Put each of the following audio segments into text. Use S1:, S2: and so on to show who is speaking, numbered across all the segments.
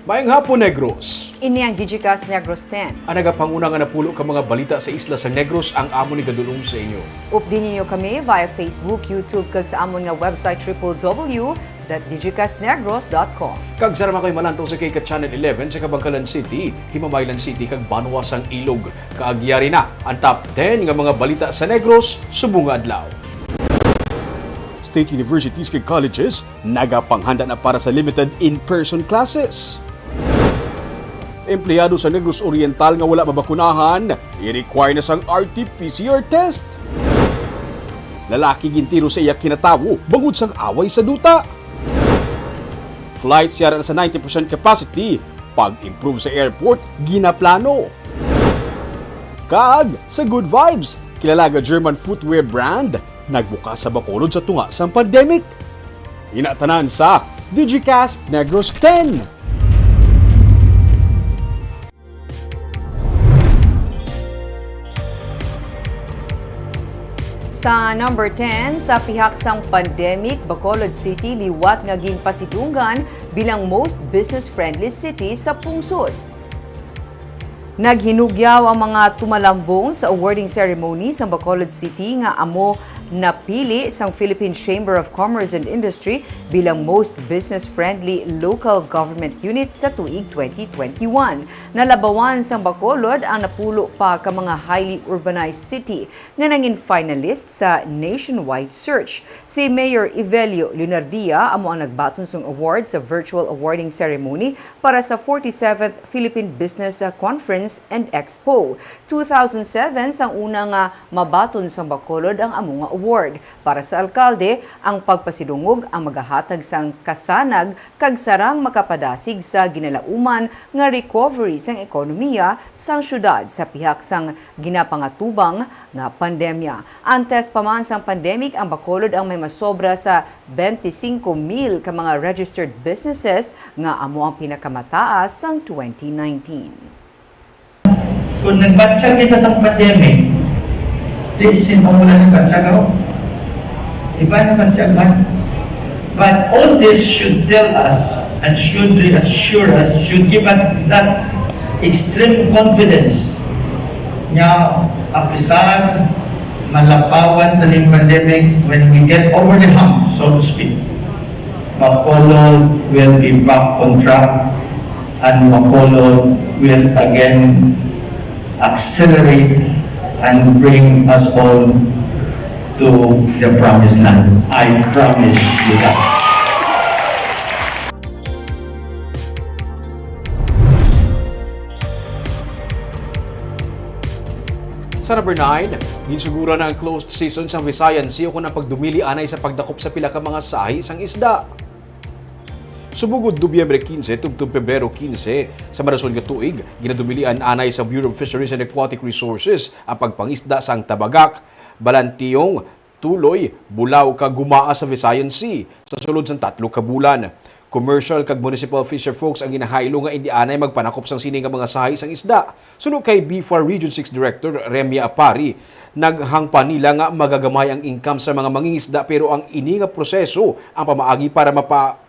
S1: Maayong hapon, Negros.
S2: Ini ang Digicast Negros X.
S1: Ang nagapanguna nga napulo ka mga balita sa isla sa Negros ang amo ni gadulong sa inyo.
S2: Updin ninyo kami via Facebook, YouTube, kag sa amon nga website www.digicastnegros.com.
S1: Kag sarama ko'y malantaw sa kay Channel 11 sa Kabangkalan City, Himamaylan City, kag Banwasang Ilog. Kaagyari na ang top 10 nga mga balita sa Negros subong nga adlaw. State universities kag colleges nagapanghanda na para sa limited in-person classes. Empleyado sa Negros Oriental nga wala mabakunahan, i-require na sang RT-PCR test. Lalaki gintiro sa iya kinatawo bangod sang away sa duta. Flight siyara na sa 90% capacity, pag-improve sa airport, ginaplano. Kag sa Good Vibes, kilala nga German footwear brand, nagbukas sa Bacolod sa tunga sang pandemic. Inatanan sa Digicast Negros X.
S2: Sa number 10, sa pihaksang pandemic, Bacolod City liwat nga ginpasidunggan bilang most business-friendly city sa pungsod. Naghinugyaw ang mga tumalambong sa awarding ceremony sa Bacolod City nga amo napili sang Philippine Chamber of Commerce and Industry bilang most business-friendly local government unit sa tuig 2021. Nalabawan sang Bacolod ang napulo pa ka mga highly urbanized city nga nangin finalist sa nationwide search. Si Mayor Evelio Lunardia amo ang nagbaton sang award sa virtual awarding ceremony para sa 47th Philippine Business Conference and Expo. 2007 sang una nga mabaton sang Bacolod ang amo nga award. Para sa alkalde, ang pagpasidungog ang magahatag sang kasanag kag sarang makapadasig sa ginalauman nga recovery sang ekonomiya sang syudad sa pihak sang ginapangatubang nga pandemya. Antes pa man sang pandemic, ang Bacolod ang may masobra sa 25,000 ka mga registered businesses nga amo ang pinakamataas sang 2019.
S3: Kung nagbatsyag kita sa pandemic, sin pamula ng batsyag ako. Iba na batsyag man. But all this should tell us and should reassure us, should give us that extreme confidence nga apisaan, malapawan na ng pandemic, when we get over the hump, so to speak, Bacolod will be back on track and Bacolod will again accelerate and bring us all to the promised land. I promise you that.
S1: Sa number 9, ginsugura na ang closed season sa Visayan Sea kung ang pagdumili anay sa pagdakop sa pila ka mga sahi sang isda. Subugod Nobyembre 15 tungtong Pebrero 15 sa marason nga tuig, ginadumilian anay sa Bureau of Fisheries and Aquatic Resources ang pagpangisda sang tabagak, balantiyong, tuloy, bulaw kag gumaa sa Visayan Sea sa sulod sang 3 ka bulan. Commercial kag municipal fisher folks ang ginahaylo nga hindi anay magpanakop sang sini nga mga sahi sang isda. Sunod kay BFAR Region 6 Director Remia Apari, naghangpa nila nga magagamay ang income sa mga mangingisda pero ang ini nga proseso ang pamaagi para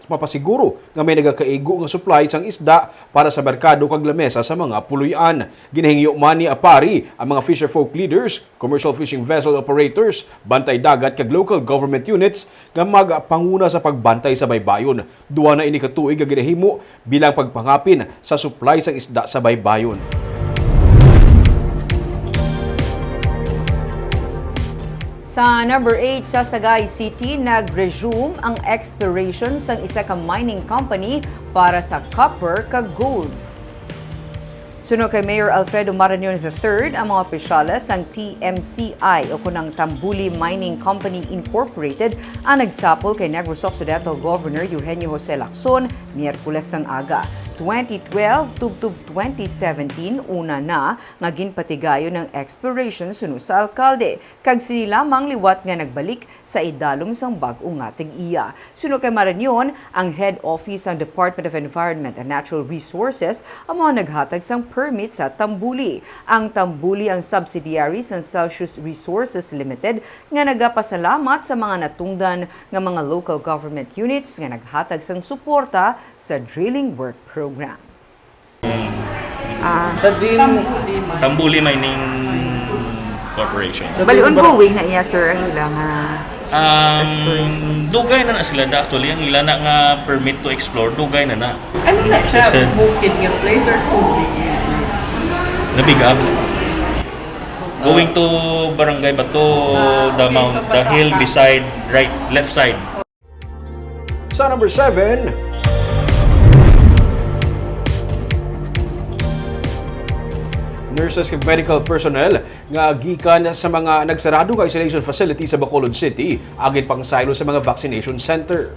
S1: mapasiguro nga may nagakaigo nga supply sang isda para sa merkado kag lamesa sa mga puluyan. Ginahingyo man ni Apari ang mga fisher folk leaders, commercial fishing vessel operators, bantay dagat kag local government units nga magpanguna sa pagbantay sa baybayon. Duwa na ini katuig nga ginahimo bilang pagpangapin sa supply sang isda sa baybayon.
S2: Sa number 8, sa Sagay City, nag-resume ang exploration sang isa ka mining company para sa copper kag gold. Sunod kay Mayor Alfredo Marañon III, ang mga opisyales ng TMCI o kunang Tambuli Mining Company Incorporated ang nagsapol kay Negros Occidental Governor Eugenio Jose Lacson Miyerkules sang aga. 2012 tubtub 2017 una na nga ginpatigayon ng exploration sunod sa alkalde kag sini lamang liwat nga nagbalik sa idalom sang bag-o nga tig-iya. Sunod kay Marañon, ang head office ng Department of Environment and Natural Resources ang mga naghatag sang permit sa Tambuli. Ang Tambuli ang subsidiary ng Celsius Resources Limited nga nagapasalamat sa mga natungdan nga mga local government units nga naghatag sang suporta sa drilling work program.
S4: Sa din,
S5: Tambuli Mining Corporation.
S2: Bali ongoing na iya sir ang ilang
S5: Dugay na sila actually ang ila na nga permit to explore dugay na.
S4: ano na siya? Bukid yung place or tubig?
S5: Nabigab. Going to Barangay Bato, the hill beside left side.
S1: Sa number 7, nurses ug medical personnel nga gikan sa mga nagsarado nga isolation facility sa Bacolod City agit pangsaylo sa mga vaccination center.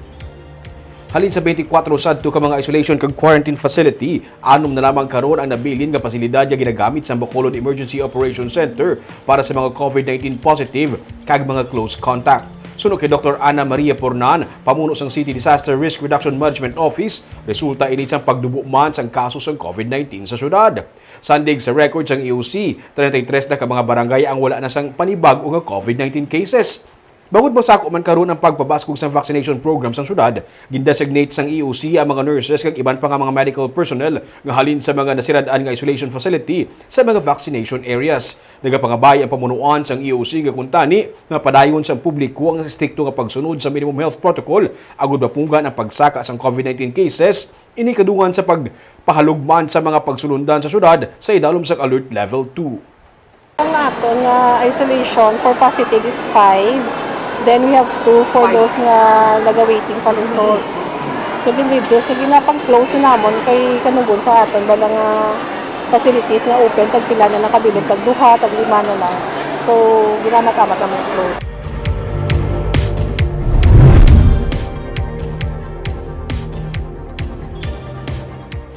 S1: Halin sa 24 sadto ka mga isolation kag quarantine facility, 6 na lamang karon ang nabilin nga pasilidad nga ginagamit sa Bacolod Emergency Operations Center para sa mga COVID-19 positive kag mga close contact. Suno kay Dr. Ana Maria Pornan, pamuno sang City Disaster Risk Reduction Management Office, resulta ini sang pagdubo man sang kaso sang COVID-19 sa syudad. Sandig sa record sang EOC, 33 na ka mga barangay ang wala na sang panibag-o nga COVID-19 cases. Bangod masako man karon ang pagpabaskog sa vaccination program sa syudad, gindesignate sang EOC ang mga nurses kag iban pa nga mga medical personnel nga halin sa mga nasirad-an nga isolation facility sa mga vaccination areas. Nagapangabay ang pamunuan sang EOC nga kuntani nga padayon sa publiko ang strikto nga pagsunod sa minimum health protocol agud mapugan ang pagsaka sang COVID-19 cases ini kadungan sa pagpahalugman sa mga pagsulundan sa syudad sa idalom sa alert level 2.
S6: Ang aton nga isolation for positive is 5. Then we have 2 for those nga naga-waiting sa result. So dito, sige na pag-close na namon kay kanugon sa aton bala nga facilities nga open tag pila na nakabilog tag 2, tag 5 na lang. So ginamakamat naman close.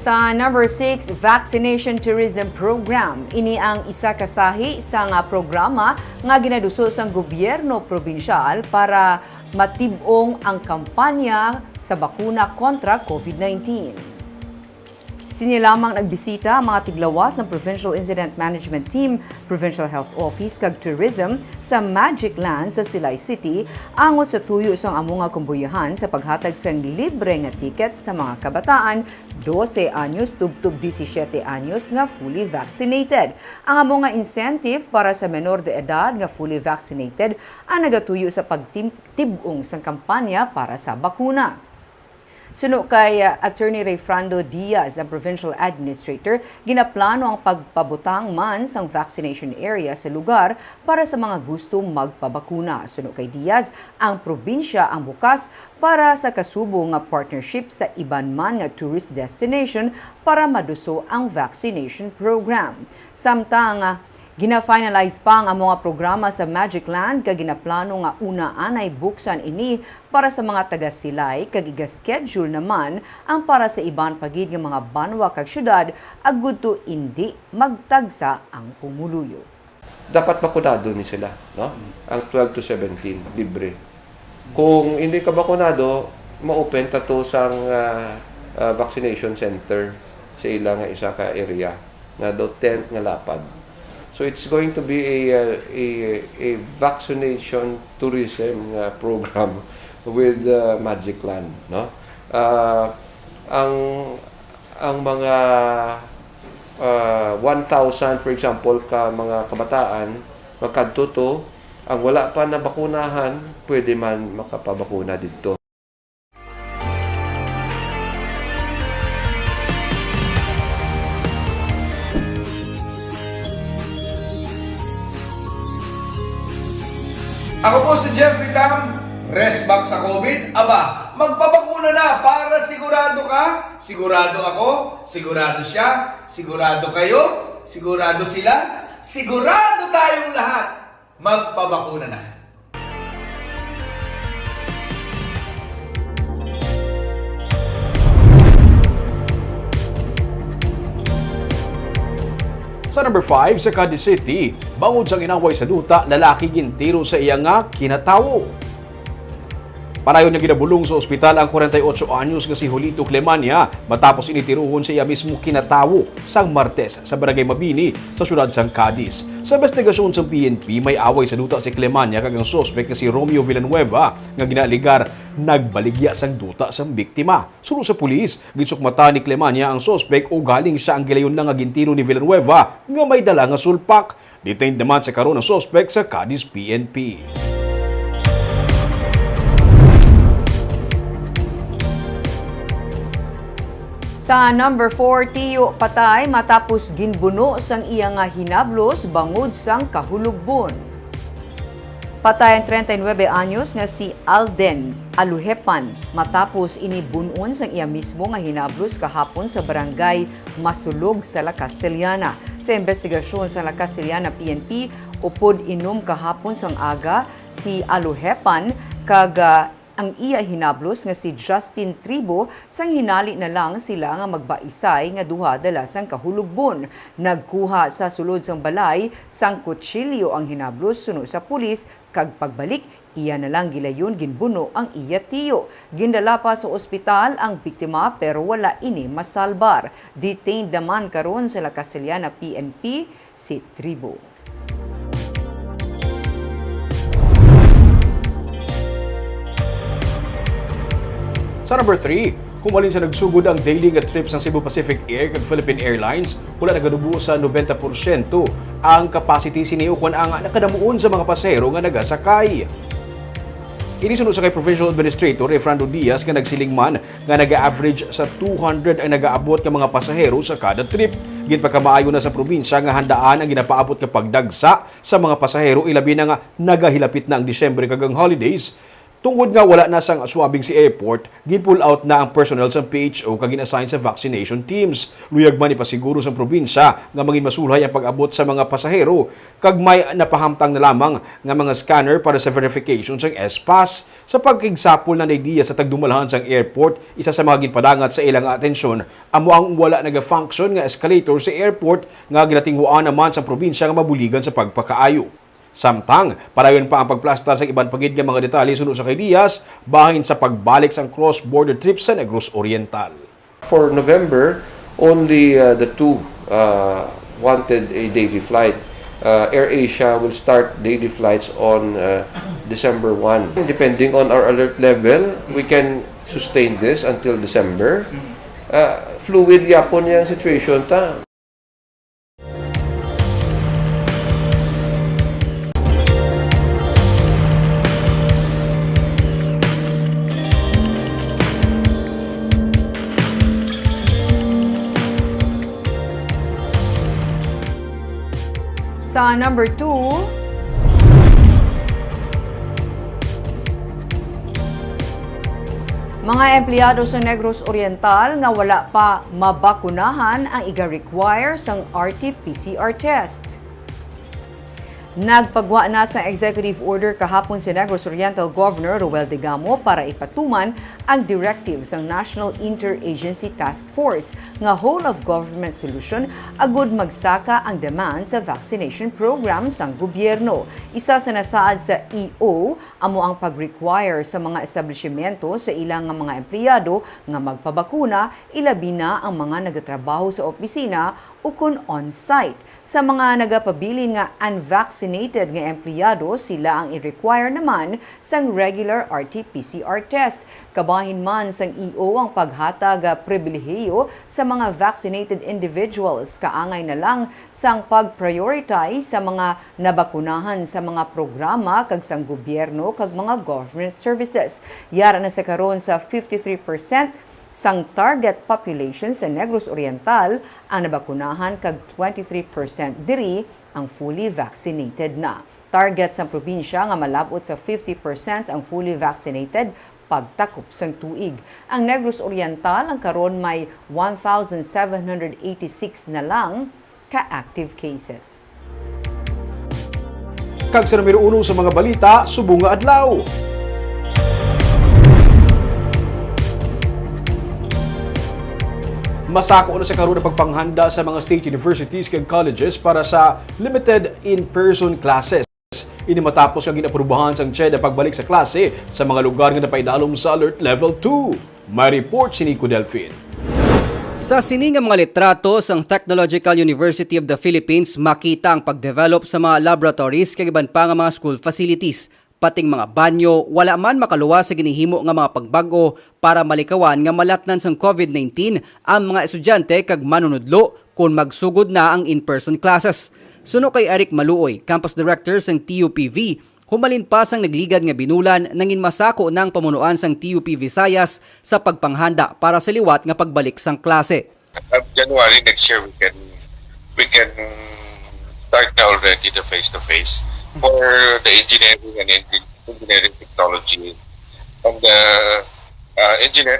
S2: Sa number 6, Vaccination Tourism Program. Ini ang isa kasahi sa nga programa nga ginaduso sang gobyerno probinsyal para matibong ang kampanya sa bakuna kontra COVID-19. Sinilamang nagbisita ang mga tiglawas ng Provincial Incident Management Team, Provincial Health Office kag Tourism sa Magic Land sa Silay City angot sa tuyo sang among nga kumbuyahan sa paghatag sang libre nga ticket sa mga kabataan 12 anyos tubtub 17 anyos nga fully vaccinated. Ang among nga incentive para sa menor de edad nga fully vaccinated ang nagatuyo sa pagtibong sang kampanya para sa bakuna. Suno kay Attorney Rayfrando Diaz, ang Provincial Administrator, ginaplano ang pagpabutang man sang vaccination area sa lugar para sa mga gustong magpabakuna. Suno kay Diaz, ang probinsya ang bukas para sa kasubo nga partnership sa iban man nga tourist destination para maduso ang vaccination program. Samtang gina-finalize pa ang mga programa sa Magic Land kag ginaplano nga una anay buksan ini para sa mga taga-Silay kag iga-schedule naman ang para sa iban pagid nga mga banwa kag syudad agud to hindi magtagsa ang pumuluyo.
S7: Dapat bakunado ni sila, no? Ang 12 to 17 libre. Kung hindi ka bakunado, ma-open ta to sang vaccination center sa ilang isa ka area na do 10 nga lapad. So it's going to be a vaccination tourism program with Magic Land, no? Ang mga 1,000 for example ka mga kabataan magkadto ang wala pa na bakunahan pwede man makapabakuna dito.
S8: Ako po si Jeffrey Tam, rest back sa COVID. Aba, magpabakuna na para sigurado ka, sigurado ako, sigurado siya, sigurado kayo, sigurado sila, sigurado tayong lahat. Magpabakuna na.
S1: Sa number 5, sa Cadiz City, bangod sang inaway sa duta, lalaki gintiro sa iya nga kinatawo. Parayon niya ginabulong sa ospital ang 48 anyos nga si Julito Clemania matapos initiruhon sa iya mismo kinatawo sang Martes sa Barangay Mabini sa syudad sang Cadiz. Sa investigasyon sa PNP, may away sa duta si Clemania kag ang suspect nga si Romeo Villanueva nga ginaligar nagbaligya sang duta sang biktima. Suno sa pulis, ginsukmata ni Clemania ang suspect o galing siya ang gilayon na nga gintino ni Villanueva nga may dala nga sulpak. Detained naman sa karon ang suspect sa Cadiz PNP.
S2: Sa number 4, tiyo patay matapos ginbuno sang iya nga hinablos bangod sang kahulugbon. Patay ang 39 anyos nga si Alden Aluhepan matapos inibunon sang iya mismo nga hinablos kahapon sa barangay Masulog sa La Castellana. Sa investigasyon sa La Castellana PNP, upod inom kahapon sang aga si Aluhepan kag ang iya hinablos nga si Justin Tribo sang hinali na lang sila nga magbaisay nga duha dala sang kahulugbon. Nagkuha sa sulod sang balay sang kutsilyo ang hinablos suno sa pulis kag pagbalik iya na lang gilayon ginbuno ang iya tiyo. Gindala pa sa ospital ang biktima pero wala ini masalbar. Detained naman karon sa La Castellana PNP si Tribo.
S1: Sa number 3, humalin sa nagsugod ang daily nga trips ng Cebu Pacific Air kag Philippine Airlines, wala nagadubo sa 90% ang capacity siniukon ang nakadamuon sa mga pasahero nga nagasakay. Inisunod sa kay Provincial Administrator Efrando Diaz nga nagsiling man nga naga-average sa 200 ang nagaabot nga mga pasahero sa kada trip. Ginpagkamaayo na sa probinsya nga handaan ang ginapaabot nga pagdagsa sa mga pasahero ilabi na nga nagahilapit na ang Disyembre kag ang holidays. Tungkod nga wala na sang swabing si airport, gin-pull out na ang personnel sa PHO kag gin-assign sa vaccination teams. Luyag man ipasiguro sa probinsya nga maging masulhay ang pag-abot sa mga pasahero kag may napahamtang na lamang nga mga scanner para sa verification sang S-Pass. Sa pagkigsapol na idea sa tagdumalahan sang airport, isa sa mga ginpadangat sa ilang atensyon amo ang wala naga-function nga escalator sa airport nga ginatinghuan naman sa probinsya nga mabuligan sa pagpakaayo. Samtang, parayon pa ang pagplastar sa ibang pagid nga mga detalye sunod sa kay Diaz, bahin sa pagbalik sang cross-border trips sa Negros Oriental.
S7: For November, only the two wanted a daily flight. AirAsia will start daily flights on December 1. Depending on our alert level, we can sustain this until December. Fluid yapon yung situation ta.
S2: Sa number 2, mga empleyado sa Negros Oriental nga wala pa mabakunahan ang iga-require sang RT-PCR test. Nagpagwa na sa executive order kahapon si Negros Oriental Governor Roel Digamo para ipatuman ang directives ng National Interagency Task Force nga whole of government solution agud magsaka ang demand sa vaccination program sang gobyerno. Isa sa nasaad sa EO amo ang pag-require sa mga establishmento sa ilang mga empleyado nga magpabakuna ilabi na ang mga nagatrabaho sa opisina o kun on-site. Sa mga nagapabilin nga unvaccinated nga empleyado, sila ang i-require naman sang regular RT-PCR test. Kabahin man sang EO ang paghatag pribilehiyo sa mga vaccinated individuals. Kaangay na lang sang pag-prioritize sa mga nabakunahan sa mga programa kag sang gobyerno kag mga government services. Yara na sa karon sa 53% sang target population sa Negros Oriental ang nabakunahan kag 23% diri ang fully vaccinated na. Target sang probinsya nga malabot sa 50% ang fully vaccinated pagtakop sang tuig. Ang Negros Oriental ang karon may 1,786 na lang ka-active cases.
S1: Kag sa numero 1 sa mga balita, subong nga adlaw. Masako na sa karon ang pagpanghanda sa mga state universities kag colleges para sa limited in-person classes Ini matapos nga ginaprubahan sang CHED ang pagbalik sa klase sa mga lugar nga napaidalom sa Alert Level 2. May report si Nico Delfin.
S9: Sa sining nga mga litrato sang Technological University of the Philippines, makita ang pagdevelop sa mga laboratories kag iban pa nga mga school facilities. Pating mga banyo, wala man makaluwa sa ginihimo nga mga pagbago para malikawan nga malatnan sang COVID-19 ang mga estudyante kag manunudlo kung magsugod na ang in-person classes. Suno kay Eric Maluoy, Campus Director sang TUPV, humalin pa sang nagligad nga binulan nangin masako ng pamunuan sang TUP Visayas sa pagpanghanda para sa liwat nga pagbalik sang klase.
S10: January next year we can start na already the face-to-face for the engineering and engineering technology and the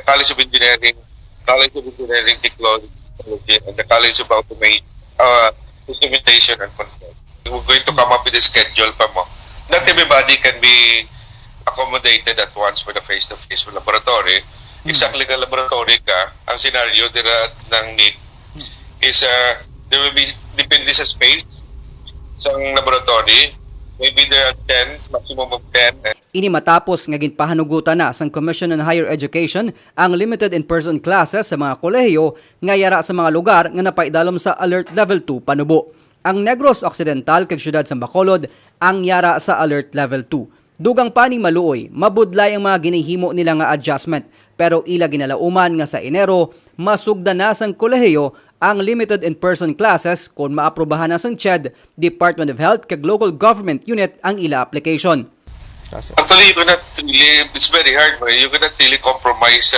S10: College of Engineering, College of Engineering Technology, and the College of Instrumentation and Control. We're going to come up with a schedule pa mo. Not everybody can be accommodated at once for the face-to-face laboratory. Exactly ka laboratory ka, ang scenario ng need is there will be, depende sa space sa laboratory. Maybe there are 10, maximum of 10.
S9: Ini matapos nga ginpahanugutan na sang Commission on Higher Education ang limited in-person classes sa mga kolehiyo nga yara sa mga lugar nga napaidalom sa Alert Level 2 panubo. Ang Negros Occidental kag siyudad sa Bacolod ang yara sa Alert Level 2. Dugang paning Maluoy, mabudlay ang mga ginihimo nila nga adjustment, pero ila ginalauman nga sa Enero masugda na sang kolehiyo ang limited in-person classes kung maaprubahan na sang CHED, Department of Health kag local government unit ang ila application.
S10: Actually, you cannot really, it's very hard. You cannot really compromise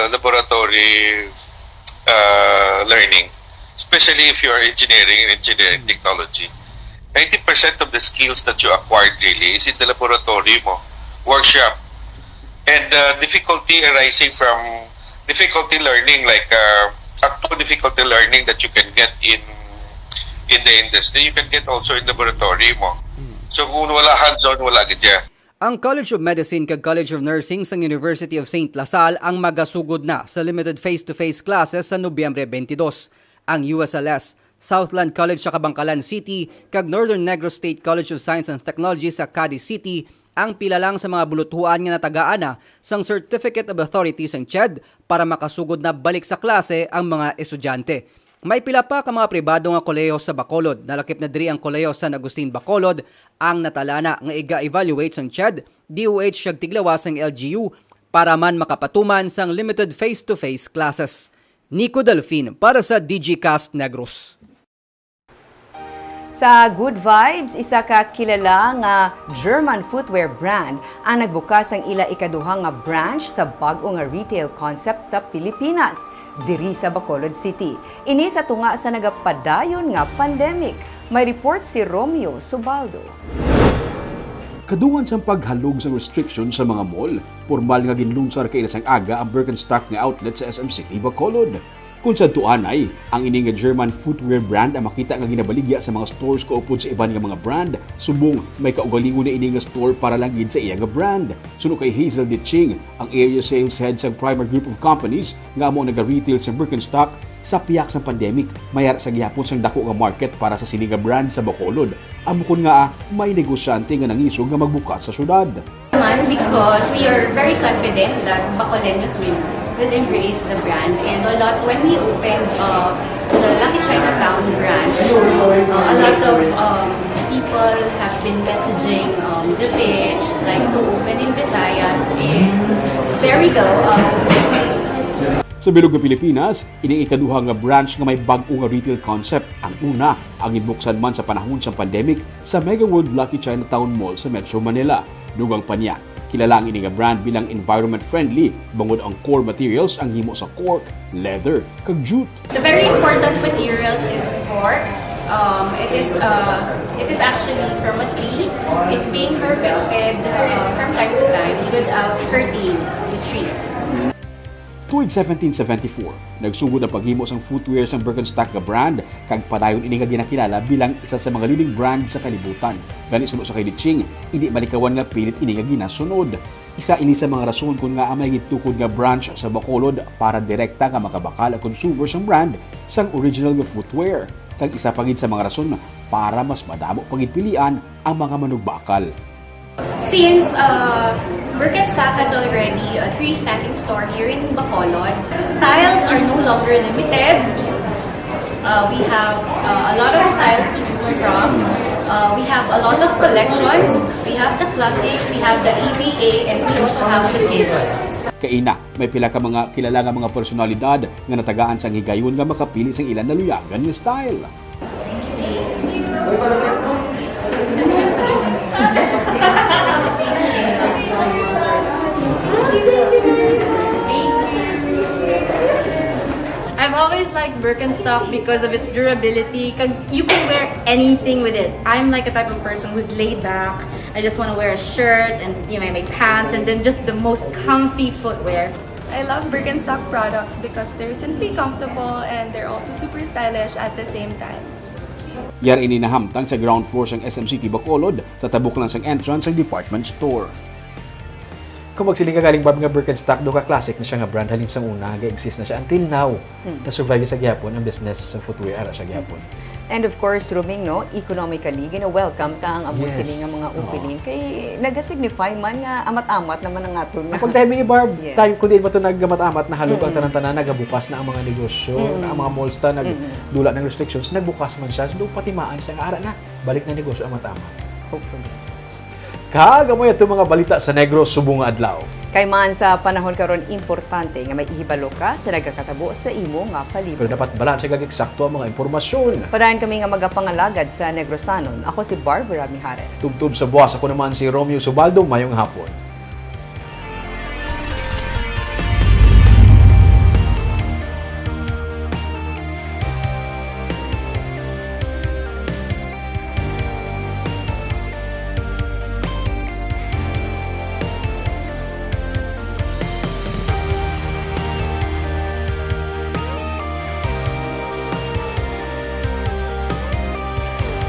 S10: laboratory learning, especially if you are engineering and engineering technology. 90% of the skills that you acquired really is in the laboratory mo, workshop. And difficulty arising from difficulty learning, like actual difficulty learning that you can get in the industry, you can get also in laboratory mo. So kung wala hands-on, wala gadya.
S9: Ang College of Medicine kag College of Nursing sa University of St. Lasal ang magasugod na sa limited face-to-face classes sa Nobyembre 22. Ang USLS, Southland College sa Kabangkalan City kag Northern Negros State College of Science and Technology sa Cadiz City ang pila lang sa mga bulutuan nga natagaan na sang Certificate of Authority sang CHED para makasugod na balik sa klase ang mga estudyante. May pila pa ka mga pribado nga kolehiyo sa Bacolod. Nalakip na diri ang kolehiyo San Agustin Bacolod ang natalana nga iga-evaluate sang CHED, DOH siyag tiglawas sang LGU para man makapatuman sang limited face-to-face classes. Nico Delfin para sa Digicast Negros.
S2: Sa Good Vibes, isa ka kilala nga German footwear brand ang nagbukas ang ila ikaduha nga branch sa bag-o nga retail concept sa Pilipinas, diri sa Bacolod City. Ini sa tunga sa nagapadayon nga pandemic. May report si Romeo Subaldo.
S1: Kadungan sa paghalog sa restriction sa mga mall, formal nga ginlunsar kay ilasang aga ang Birkenstock nga outlet sa SM City, Bacolod. Kung sa tuanay, ang ini nga German footwear brand ang makita nga ginabaligya sa mga stores kaupod sa iban nga mga brand, subong may kaugalingon na ini nga store para lang gid sa iya nga brand. Suno kay Hazel Ditching, ang area sales head sa Primer Group of Companies nga amo naga-retail sa Birkenstock, sa piyak sa pandemic, mayara sa gihapon sang dako nga market para sa sini nga brand sa Bacolod. Amukon nga may negosyante nga nangisog nga magbukas sa syudad.
S11: Because we are very confident that Bacoleños will embrace the brand, and a lot when we opened the Lucky Chinatown branch, a lot of people have been messaging the page like to open in Visayas, and there we go.
S1: Sa bilog ng Pilipinas, ini ikaduha nga branch nga may bag-o nga retail concept. Ang una, ang inbuksan man sa panahon sa pandemic sa Mega World Lucky Chinatown Mall sa Metro Manila. Dugang pa niya, kilala ang ini nga brand bilang environment friendly, bangod ang core materials ang himo sa cork, leather, kag jute.
S11: The very important materials is cork. It is actually from a tree. It's being harvested from time to time without hurting the tree.
S1: Tuig 1774, nagsugod ang paghimo sang footwear sang Birkenstock nga brand kag padayon ini nga ginakilala bilang isa sa mga leading brand sa kalibutan. Gani suno sa kay Ditching, hindi malikawan nga pilit ini nga ginasunod. Isa ini sa mga rason kung nga may gitukod nga branch sa Bacolod para direkta nga makabakal ang consumer sang brand sang original nga footwear. Kag isa pagid sa mga rason para mas madamo pagid pilian ang mga manugbakal.
S11: Since Birkenstock has already a freestanding store here in Bacolod, styles are no longer limited. We have a lot of styles to choose from. We have a lot of collections. We have the classic, we have the EVA, and we also have the kids.
S1: Kaina, may pila ka mga kilala nga mga personalidad nga natagaan sang higayon nga makapili sang ilan na luyagan nga style.
S12: I've always liked Birkenstock because of its durability. You can wear anything with it. I'm like a type of person who's laid back. I just want to wear a shirt and my pants and then just the most comfy footwear.
S13: I love Birkenstock products because they're simply comfortable and they're also super stylish at the same time.
S1: Yar ininahamtang sa ground floor sang SMCT Bacolod sa tabok lang sang entrance sang department store.
S14: Kung magsiling ka galing Bob nga Birkenstock, do ka classic na siya nga brand halin sa una, ga-exist na siya until now. Na-survive sa gyapon ang business sa footwear ara sa gyapon.
S2: And of course, Ruming, no, economically, gina-welcome ka ang amo sini nga mga opening. Kay naga-signify man nga amat-amat naman ang aton nga.
S14: Pag timing ni Barb,
S2: Yes.
S14: time kundi ba ito nagamat-amat na halog ang tanan-tanan, nagabukas na ang mga negosyo, na ang mga malls ta, nagdula ng restrictions, nagbukas man siya, so patimaan siya, nga ara na, balik na negosyo amat-amat.
S2: Hopefully.
S14: Kagamoy ito mga balita sa Negros subong nga adlaw.
S2: Kay man sa panahon karon importante nga may ihibalo ka sa nagakatabo sa imo nga palibot.
S14: Pero dapat balanse kag eksakto ang mga impormasyon.
S2: Padayon kami nga magapangalagad sa Negrosanon. Ako si Barbara Mijares.
S14: Tubtub sa buwas, ako naman si Romeo Subaldo, mayong hapon.